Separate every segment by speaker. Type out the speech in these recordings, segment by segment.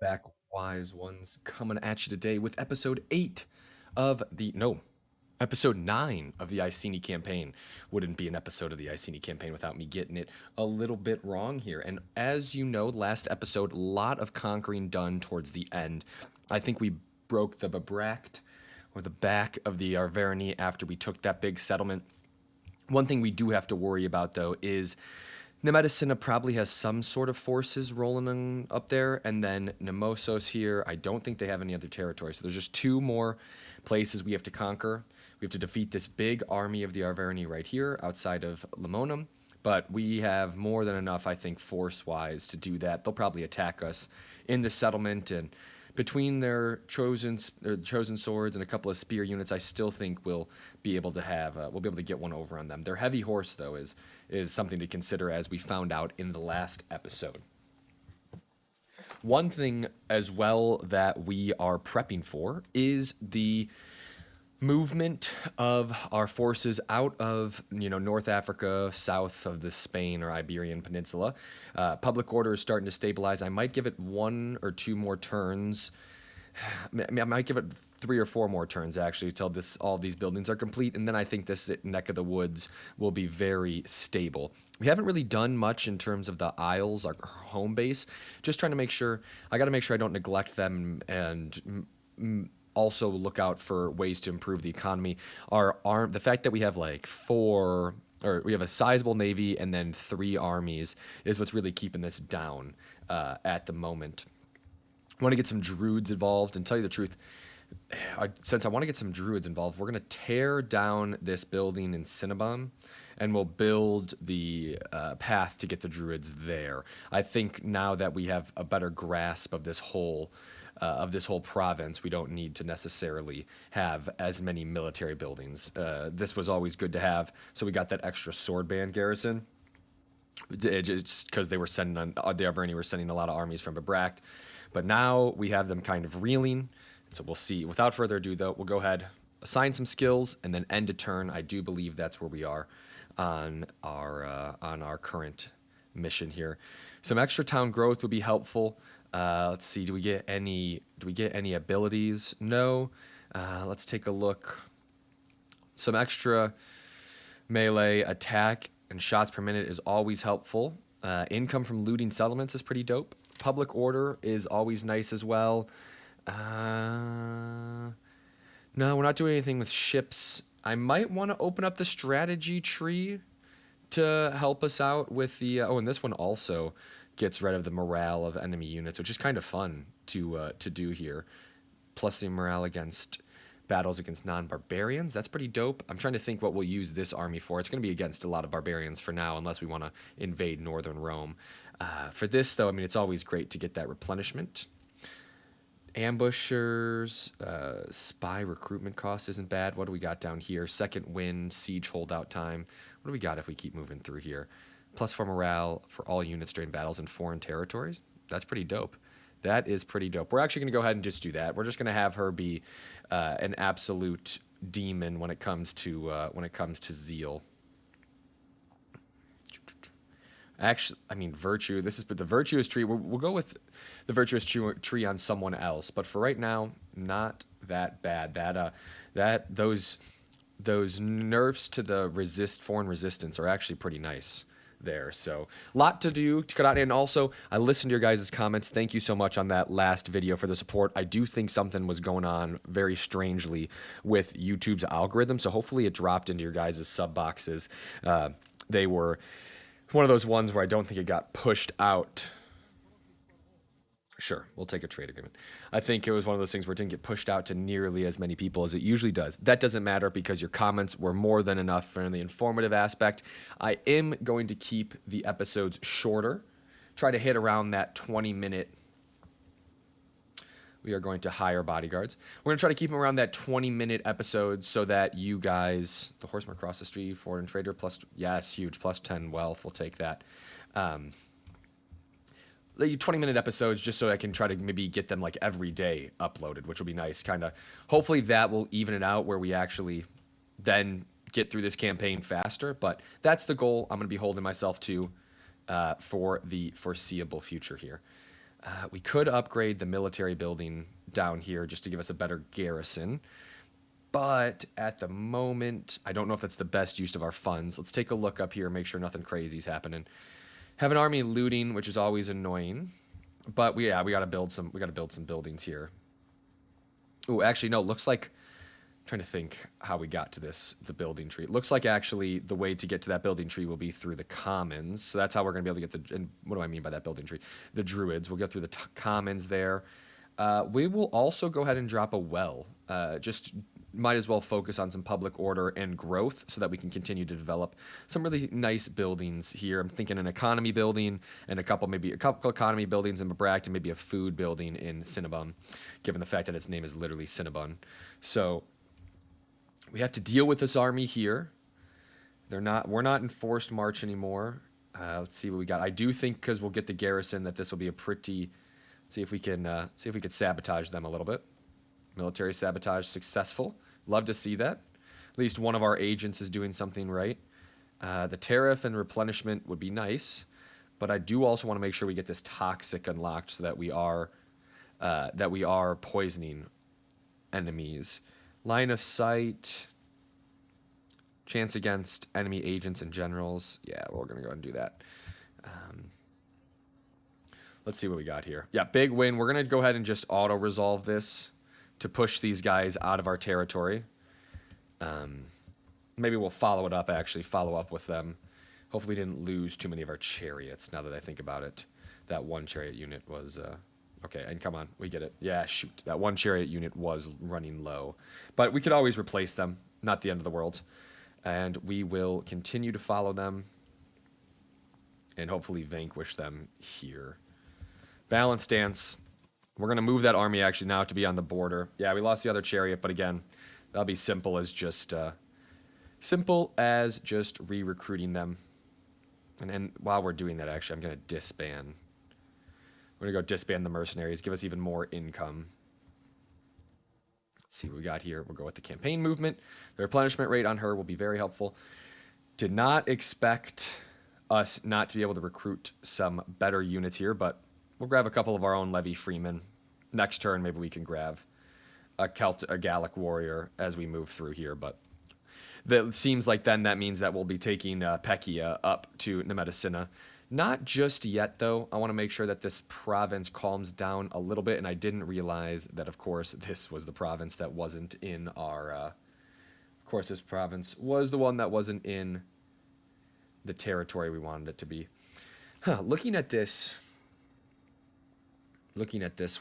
Speaker 1: Back, wise ones, coming at you today with episode 8 of the no, episode 9 of the Iceni campaign. Wouldn't be an episode of the Iceni campaign without me getting it a little bit wrong here. And as you know, last episode, a lot of conquering done towards the end. I think we broke the Babract or the back of the Arverni after we took that big settlement. One thing we do have to worry about, though, is Nemetocenna probably has some sort of forces rolling up there, and then Nemosos here, I don't think they have any other territory. So there's just two more places we have to conquer. We have to defeat this big army of the Arverni right here outside of Limonum, but we have more than enough, I think, force-wise to do that. They'll probably attack us in the settlement, and between their chosen swords and a couple of spear units, I still think we'll be able to have we'll be able to get one over on them. Their heavy horse, though, is something to consider, as we found out in the last episode. One thing as well that we are prepping for is the movement of our forces out of North Africa, south of the Spain or Iberian Peninsula. Public order is starting to stabilize. I might give it one or two more turns. I might give it 3 or 4 more turns actually till all these buildings are complete, and then I think this neck of the woods will be very stable. We haven't really done much in terms of the Isles, our home base. Just trying to make sure. I got to make sure I don't neglect them and also look out for ways to improve the economy. The fact that we have like we have a sizable navy and then 3 armies is what's really keeping this down at the moment. I want to get some druids involved, and tell you the truth, since I want to get some druids involved, we're going to tear down this building in Cinnabon, and we'll build the path to get the druids there. I think now that we have a better grasp of this whole province, we don't need to necessarily have as many military buildings. This was always good to have, so we got that extra sword band garrison. Just because they were sending the Arverni were sending a lot of armies from Babract, but now we have them kind of reeling. So we'll see. Without further ado, though, we'll go ahead, assign some skills, and then end a turn. I do believe that's where we are on our current mission here. Some extra town growth would be helpful. Let's see. Do we get any abilities? No. Let's take a look. Some extra melee attack and shots per minute is always helpful. Income from looting settlements is pretty dope. Public order is always nice as well. No, we're not doing anything with ships. I might want to open up the strategy tree to help us out with the... and this one also gets rid of the morale of enemy units, which is kind of fun to do here. Plus the morale against battles against non-barbarians. That's pretty dope. I'm trying to think what we'll use this army for. It's going to be against a lot of barbarians for now, unless we want to invade northern Rome. For this, though, I mean, it's always great to get that replenishment. Ambushers, spy recruitment cost isn't bad. What do we got down here? Second wind, siege holdout time. What do we got if we keep moving through here? Plus 4 morale for all units during battles in foreign territories. That's pretty dope. That is pretty dope. We're actually going to go ahead and just do that. We're just going to have her be an absolute demon when it comes to zeal. Actually, I mean, virtue. This is the virtuous tree. We'll go with the virtuous tree on someone else. But for right now, not that bad. Those nerfs to the foreign resistance are actually pretty nice there. So lot to do to cut out. And also, I listened to your guys' comments. Thank you so much on that last video for the support. I do think something was going on very strangely with YouTube's algorithm. So hopefully it dropped into your guys' sub boxes. They were one of those ones where I don't think it got pushed out. Sure, we'll take a trade agreement. I think it was one of those things where it didn't get pushed out to nearly as many people as it usually does. That doesn't matter because your comments were more than enough for the informative aspect. I am going to keep the episodes shorter. Try to hit around that 20-minute. We are going to hire bodyguards. We're going to try to keep them around that 20-minute episode so that you guys... The horseman across the street, foreign trader, plus... Yes, huge. Plus 10 wealth. We'll take that. The 20-minute episodes just so I can try to maybe get them like every day uploaded, which will be nice. Kind of... Hopefully that will even it out where we actually then get through this campaign faster. But that's the goal I'm going to be holding myself to for the foreseeable future here. We could upgrade the military building down here just to give us a better garrison. But at the moment, I don't know if that's the best use of our funds. Let's take a look up here and make sure nothing crazy is happening. Have an army looting, which is always annoying. But we gotta build some buildings here. Oh, actually no, looks like I'm trying to think how we got to the building tree. It looks like actually the way to get to that building tree will be through the commons. So that's how we're gonna be able to get and what do I mean by that building tree? The druids. We'll go through the commons there. We will also go ahead and drop a well. Just might as well focus on some public order and growth so that we can continue to develop some really nice buildings here. I'm thinking an economy building and maybe a couple economy buildings in Boudicca and maybe a food building in Cinnabon, given the fact that its name is literally Cinnabon. So we have to deal with this army here. We're not in forced march anymore. Let's see what we got. I do think because we'll get the garrison that this will be a pretty. See if we can sabotage them a little bit. Military sabotage successful. Love to see that. At least one of our agents is doing something right. The tariff and replenishment would be nice, but I do also want to make sure we get this toxic unlocked so that we are poisoning enemies. Line of sight. Chance against enemy agents and generals. Yeah, we're gonna go ahead and do that. Let's see what we got here. Yeah, big win. We're going to go ahead and just auto-resolve this to push these guys out of our territory. Maybe we'll follow up with them. Hopefully we didn't lose too many of our chariots, now that I think about it. That one chariot unit was... okay, and come on, we get it. Yeah, shoot. That one chariot unit was running low. But we could always replace them. Not the end of the world. And we will continue to follow them and hopefully vanquish them here. Balance stance. We're going to move that army actually now to be on the border. Yeah, we lost the other chariot, but again, that'll be simple as just re-recruiting them. And then while we're doing that, actually, I'm going to disband. We're going to go disband the mercenaries, give us even more income. Let's see what we got here. We'll go with the campaign movement. The replenishment rate on her will be very helpful. Did not expect us not to be able to recruit some better units here, but we'll grab a couple of our own levy freemen. Next turn, maybe we can grab a Gallic warrior as we move through here, but that seems like then that means that we'll be taking Peccia up to Nemetocenna. Not just yet, though. I want to make sure that this province calms down a little bit, and I didn't realize that, of course, this was the province that wasn't in our... of course, this province was the one that wasn't in the territory we wanted it to be. Looking at this,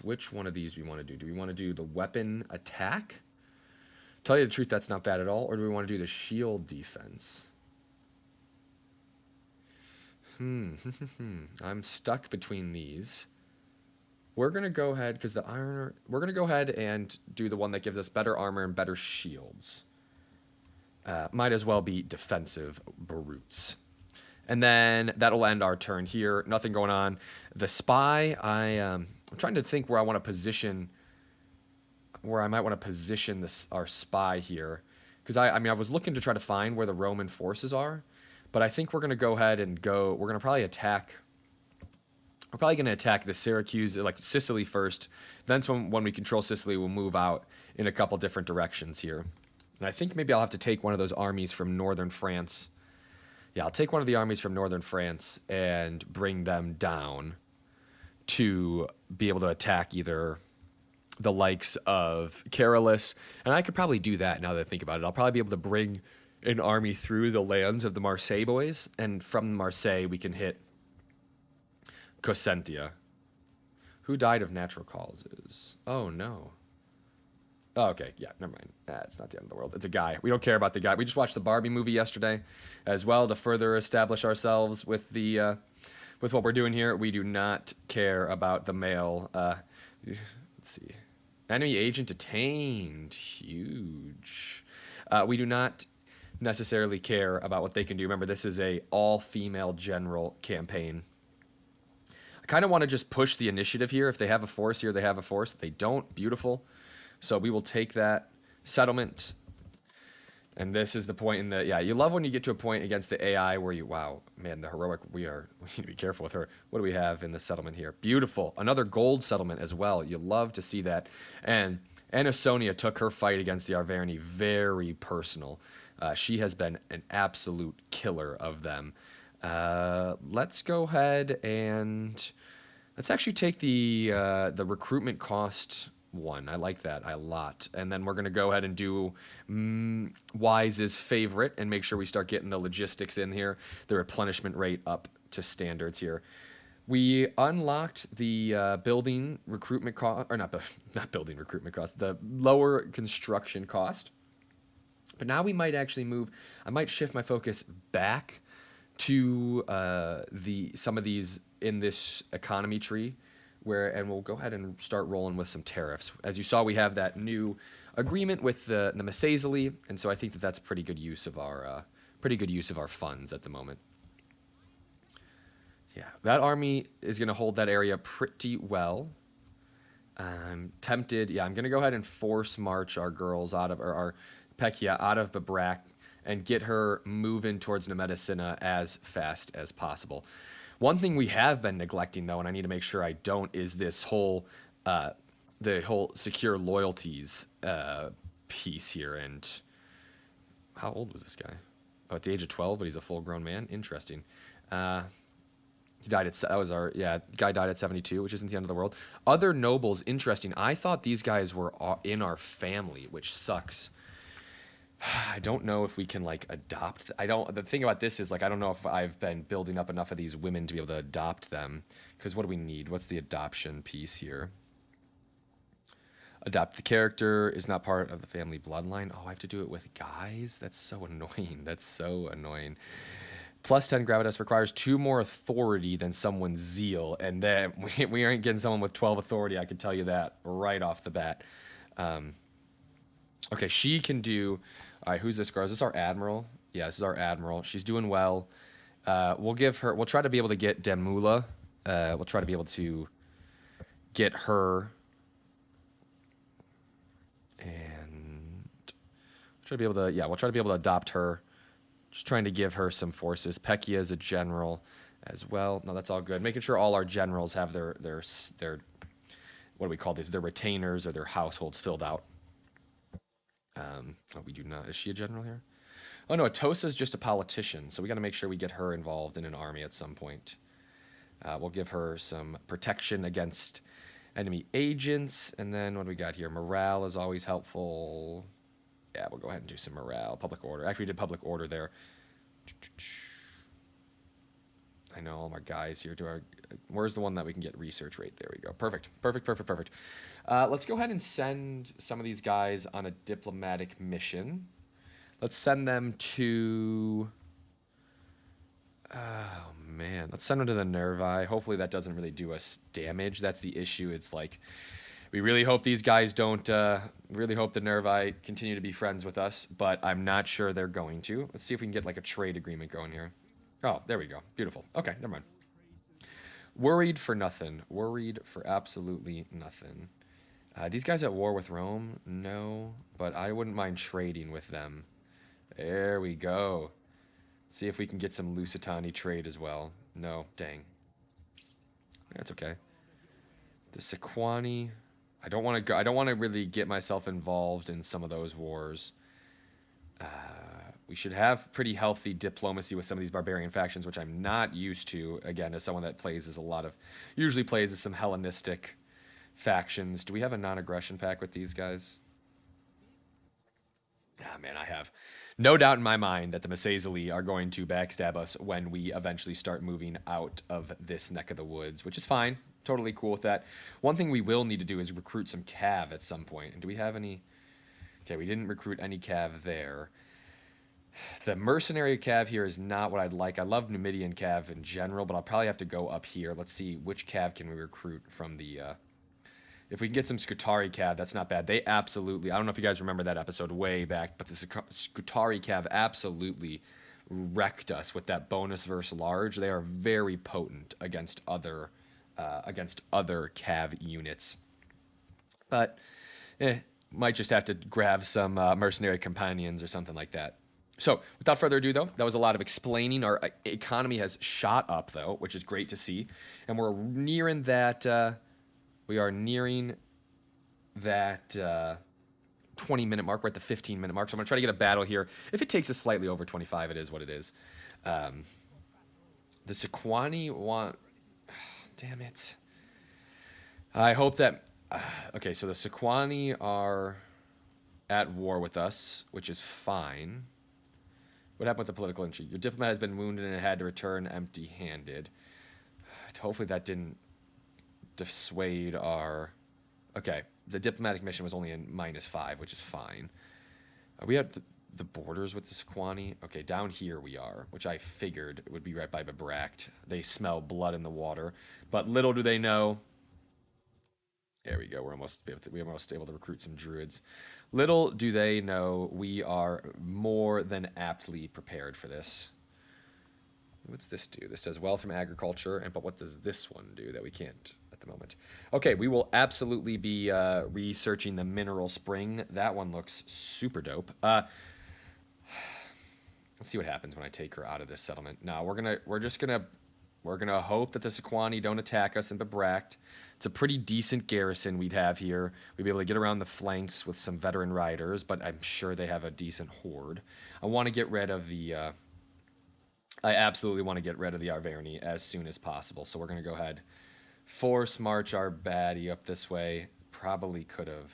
Speaker 1: which one of these do we want to do? Do we want to do the weapon attack? Tell you the truth, that's not bad at all. Or do we want to do the shield defense? I'm stuck between these. We're going to go ahead, because we're going to go ahead and do the one that gives us better armor and better shields. Might as well be defensive brutes. And then that'll end our turn here. Nothing going on. The spy, I'm trying to think where I want to position, where I might want to position our spy here. Because I was looking to try to find where the Roman forces are. But I think we're going to go ahead and we're going to probably attack. We're probably going to attack the Syracuse, like Sicily first. Then when we control Sicily, we'll move out in a couple different directions here. And I think maybe I'll have to take one of those armies from northern France. Yeah, I'll take one of the armies from northern France and bring them down to be able to attack either the likes of Carolus. And I could probably do that now that I think about it. I'll probably be able to bring an army through the lands of the Marseille boys, and from Marseille we can hit Cosentia. Who died of natural causes? Oh, no. Oh, okay, yeah, never mind. It's not the end of the world. It's a guy. We don't care about the guy. We just watched the Barbie movie yesterday as well to further establish ourselves with the with what we're doing here. We do not care about the male. Let's see. Enemy agent detained. Huge. We do not necessarily care about what they can do. Remember, this is a all-female general campaign. I kind of want to just push the initiative here. If they have a force here, they have a force. If they don't, beautiful. So we will take that settlement. And this is the point in the, yeah, you love when you get to a point against the AI where you, wow, man, the heroic, we need to be careful with her. What do we have in the settlement here? Beautiful. Another gold settlement as well. You love to see that. And Anisonia took her fight against the Arverni very personal. She has been an absolute killer of them. Let's go ahead and let's actually take the recruitment cost one. I like that a lot. And then we're gonna go ahead and do Wise's favorite and make sure we start getting the logistics in here, the replenishment rate up to standards here. We unlocked the building recruitment cost, or not building recruitment cost, the lower construction cost. But now we might actually move. I might shift my focus back to the some of these in this economy tree, and we'll go ahead and start rolling with some tariffs. As you saw, we have that new agreement with the Mesazeli, and so I think that that's pretty good use of our funds at the moment. Yeah, that army is going to hold that area pretty well. I'm tempted. Yeah, I'm going to go ahead and force march our girls out of, or our Pekia out of Babrak and get her moving towards Nemetocenna as fast as possible. One thing we have been neglecting, though, and I need to make sure I don't, is this whole, the whole secure loyalties piece here. And how old was this guy? Oh, at the age of 12, but he's a full-grown man. Interesting. He died at, that was our, yeah, guy died at 72, which isn't the end of the world. Other nobles, interesting. I thought these guys were in our family, which sucks. I don't know if we can like adopt. The thing about this is like, I don't know if I've been building up enough of these women to be able to adopt them. Because what do we need? What's the adoption piece here? Adopt the character is not part of the family bloodline. Oh, I have to do it with guys? That's so annoying. That's so annoying. Plus 10 gravitas requires 2 more authority than someone's zeal. And then we aren't getting someone with 12 authority, I can tell you that right off the bat. Okay, she can do... All right, who's this girl? Is this our admiral? Yeah, this is our admiral. She's doing well. We'll give her... We'll try to be able to get Demula. We'll try to be able to get her... And... We'll try to be able to... Yeah, we'll try to be able to adopt her. Just trying to give her some forces. Pekia is a general as well. No, that's all good. Making sure all our generals have their what do we call these? Their retainers or their households filled out. Oh, we do not. Is she a general here? Oh no, Atosa is just a politician, so we got to make sure we get her involved in an army at some point. We'll give her some protection against enemy agents, and then what do we got here? Morale is always helpful. Yeah, we'll go ahead and do some morale. Public order. Actually, we did public order there. I know all my guys here. Where's the one that we can get research rate? There we go. Perfect. Perfect, perfect, perfect. Let's go ahead and send some of these guys on a diplomatic mission. Let's send them to... Oh, man. Let's send them to the Nervi. Hopefully that doesn't really do us damage. That's the issue. It's like... We really hope these guys don't, really hope the Nervi continue to be friends with us, but I'm not sure they're going to. Let's see if we can get like a trade agreement going here. Oh, there we go. Beautiful. Okay, never mind. Worried for nothing. Worried for absolutely nothing. These guys at war with Rome? No, but I wouldn't mind trading with them. There we go. See if we can get some Lusitani trade as well. No, dang. That's okay. The Sequani... I don't want to go. I don't want to really get myself involved in some of those wars. We should have pretty healthy diplomacy with some of these barbarian factions, which I'm not used to. Again, as someone that usually plays as some Hellenistic factions. Do we have a non-aggression pact with these guys? Ah, man, I have no doubt in my mind that the Mesazeli are going to backstab us when we eventually start moving out of this neck of the woods, which is fine. Totally cool with that. One thing we will need to do is recruit some cav at some point. And do we have any? Okay, we didn't recruit any cav there. The mercenary cav here is not what I'd like. I love Numidian cav in general, but I'll probably have to go up here. Let's see which cav can we recruit from the... If we can get some Scutari cav, that's not bad. They absolutely... I don't know if you guys remember that episode way back, but the Scutari cav absolutely wrecked us with that bonus versus large. They are very potent against other cav units. But Might just have to grab some mercenary companions or something like that. So, without further ado, though, that was a lot of explaining. Our economy has shot up, though, which is great to see, and we're nearing that. We are nearing that 20-minute mark. We're at the 15-minute mark, so I'm gonna try to get a battle here. If it takes us slightly over 25, it is what it is. Um, the Sequani want. Damn it. I hope that. Okay, so the Sequani are at war with us, which is fine. What happened with the political intrigue? Your diplomat has been wounded and had to return empty-handed. Hopefully that didn't dissuade our... Okay, the diplomatic mission was only in -5, which is fine. Are we at the borders with the Sequani? Okay, down here we are, which I figured would be right by Boudicca. They smell blood in the water. But little do they know... There we go. We're almost able to recruit some druids. Little do they know we are more than aptly prepared for this. What's this do? This does well from agriculture, but what does this one do that we can't at the moment? Okay, we will absolutely be researching the mineral spring. That one looks super dope. Let's see what happens when I take her out of this settlement. No, we're just gonna hope that the Sequani don't attack us in Boudicca. It's a pretty decent garrison we'd have here. We'd be able to get around the flanks with some veteran riders, but I'm sure they have a decent horde. I want to get rid of the... I absolutely want to get rid of the Arverni as soon as possible. So we're going to go ahead, force march our baddie up this way. Probably could have...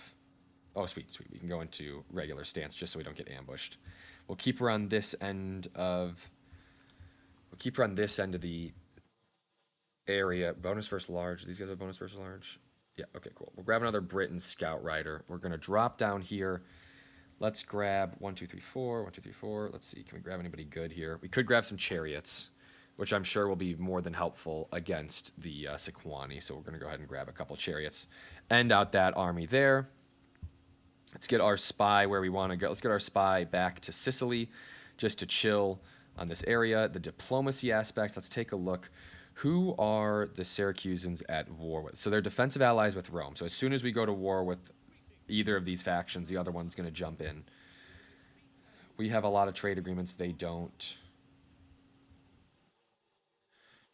Speaker 1: Oh, sweet, sweet. We can go into regular stance just so we don't get ambushed. We'll keep her on this end of... We'll keep her on this end of the... area. Bonus versus large. These guys have bonus versus large. Yeah, okay, cool. We'll grab another Briton scout rider. We're going to drop down here. Let's grab 1, 2, 3, 4. 1, 2, 3, 4. Let's see. Can we grab anybody good here? We could grab some chariots, which I'm sure will be more than helpful against the Sequani. So we're going to go ahead and grab a couple chariots. End out that army there. Let's get our spy where we want to go. Let's get our spy back to Sicily just to chill on this area. The diplomacy aspects. Let's take a look. Who are the Syracusans at war with? So they're defensive allies with Rome. So as soon as we go to war with either of these factions, the other one's going to jump in. We have a lot of trade agreements. They don't.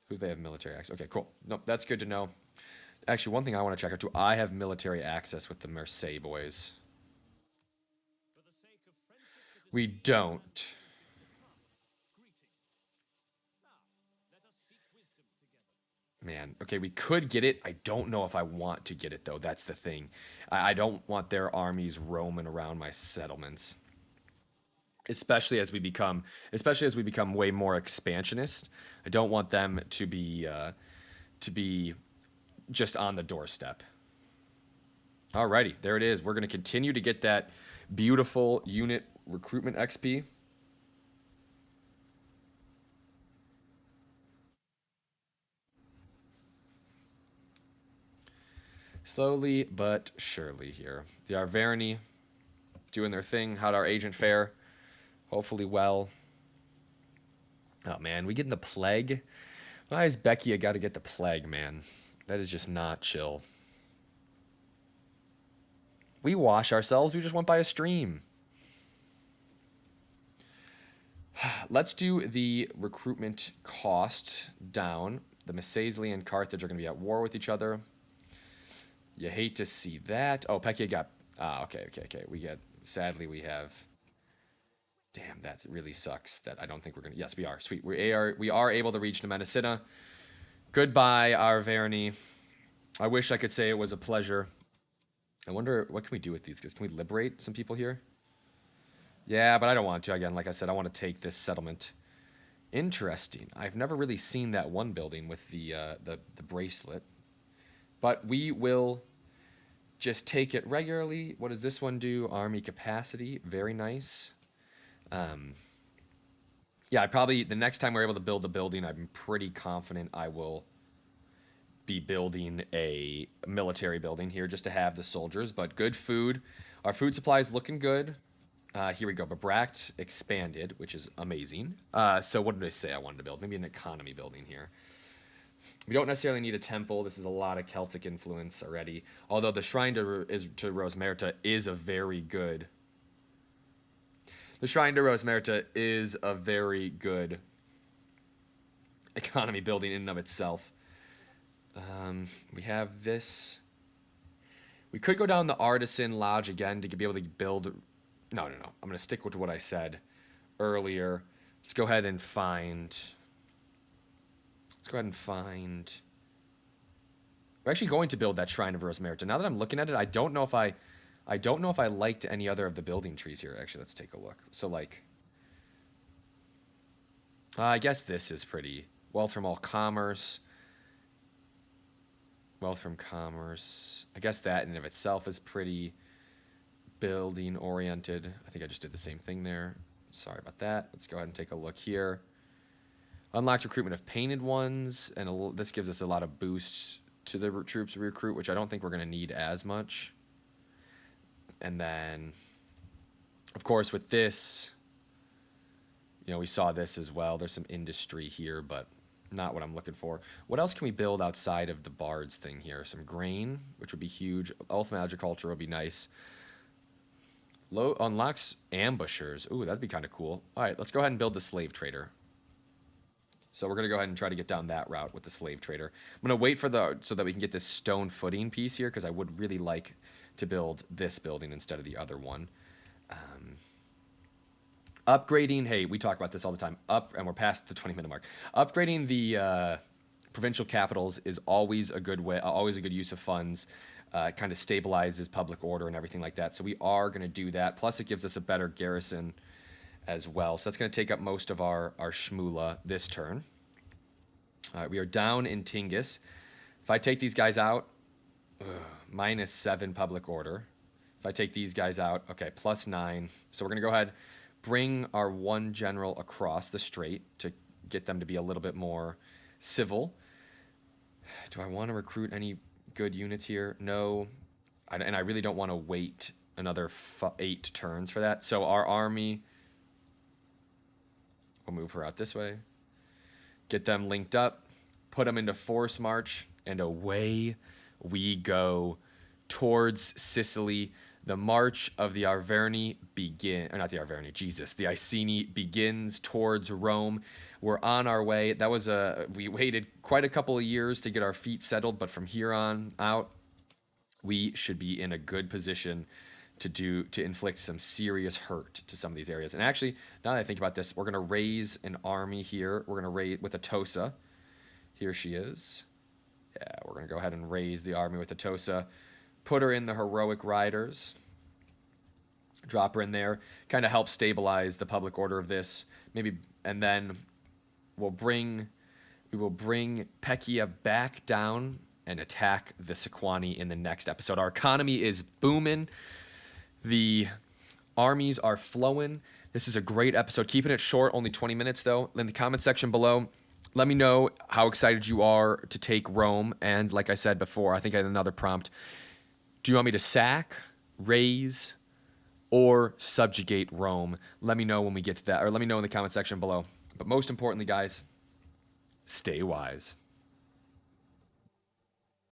Speaker 1: Who do they have military access? Okay, cool. Nope, that's good to know. Actually, one thing I want to check out too, I have military access with the Marseille boys. We don't. Man, okay, we could get it. I don't know if I want to get it, though. That's the thing. I don't want their armies roaming around my settlements. Especially as we become way more expansionist. I don't want them to be just on the doorstep. Alrighty, there it is. We're going to continue to get that beautiful unit recruitment XP. Slowly but surely here. The Arverni doing their thing. How'd our agent fare? Hopefully well. Oh, man. We getting the plague? Why is Becky got to get the plague, man? That is just not chill. We wash ourselves. We just went by a stream. Let's do the recruitment cost down. The Massaili and Carthage are going to be at war with each other. You hate to see that. Oh, Pekka got... okay. Sadly, we have... Damn, that really sucks. That I don't think we're going to... Yes, we are. Sweet. We are able to reach Nemetocenna. Goodbye, Arverni. I wish I could say it was a pleasure. I wonder, what can we do with these guys? Can we liberate some people here? Yeah, but I don't want to. Again, like I said, I want to take this settlement. Interesting. I've never really seen that one building with the bracelet. But we will just take it regularly. What does this one do? Army capacity. Very nice. Yeah, the next time we're able to build a building, I'm pretty confident I will be building a military building here just to have the soldiers. But good food. Our food supply is looking good. Here we go. Boudicca expanded, which is amazing. So what did I say I wanted to build? Maybe an economy building here. We don't necessarily need a temple. This is a lot of Celtic influence already. Although the shrine to Rosmerta is a very good. The shrine to Rosmerta is a very good economy building in and of itself. We have this. We could go down the Artisan Lodge again to be able to build. No. I'm going to stick with what I said earlier. Let's go ahead and find. We're actually going to build that Shrine of Rosmerta. Now that I'm looking at it, I don't know if I liked any other of the building trees here. Actually, let's take a look. So like, I guess this is pretty. Wealth from all commerce. Wealth from commerce. I guess that in and of itself is pretty building oriented. I think I just did the same thing there. Sorry about that. Let's go ahead and take a look here. Unlocked recruitment of painted ones, and this gives us a lot of boosts to the troops we recruit, which I don't think we're going to need as much. And then, of course, with this, we saw this as well. There's some industry here, but not what I'm looking for. What else can we build outside of the bards thing here? Some grain, which would be huge. Ultimate agriculture would be nice. Low unlocks ambushers. Ooh, that'd be kind of cool. All right, let's go ahead and build the slave trader. So we're going to go ahead and try to get down that route with the slave trader. I'm going to wait so that we can get this stone footing piece here, because I would really like to build this building instead of the other one. Upgrading, hey, we talk about this all the time. And we're past the 20-minute mark. Upgrading the provincial capitals is always a good way, always a good use of funds. It kind of stabilizes public order and everything like that. So we are going to do that. Plus, it gives us a better garrison as well. So that's going to take up most of our shmoola this turn. All right, we are down in Tingis. If I take these guys out, -7 public order. If I take these guys out, okay, +9. So we're going to go ahead, bring our one general across the strait to get them to be a little bit more civil. Do I want to recruit any good units here? No. And I really don't want to wait another 8 turns for that. So our army, we'll move her out this way. Get them linked up. Put them into force march. And away we go towards Sicily. The march of the Arverni the Iceni begins towards Rome. We're on our way. We waited quite a couple of years to get our feet settled, but from here on out, we should be in a good position to inflict some serious hurt to some of these areas. And actually, now that I think about this, we're going to raise an army here. We're going to raise with Atossa. Here she is. Yeah, we're going to go ahead and raise the army with Atossa. Put her in the heroic riders. Drop her in there. Kind of help stabilize the public order of this. Maybe, and then we will bring Pekia back down and attack the Sequani in the next episode. Our economy is booming. The armies are flowing. This is a great episode. Keeping it short, only 20 minutes though. In the comment section below, let me know how excited you are to take Rome. And like I said before, I think I had another prompt. Do you want me to sack, raise, or subjugate Rome? Let me know when we get to that, or let me know in the comment section below. But most importantly, guys, stay wise.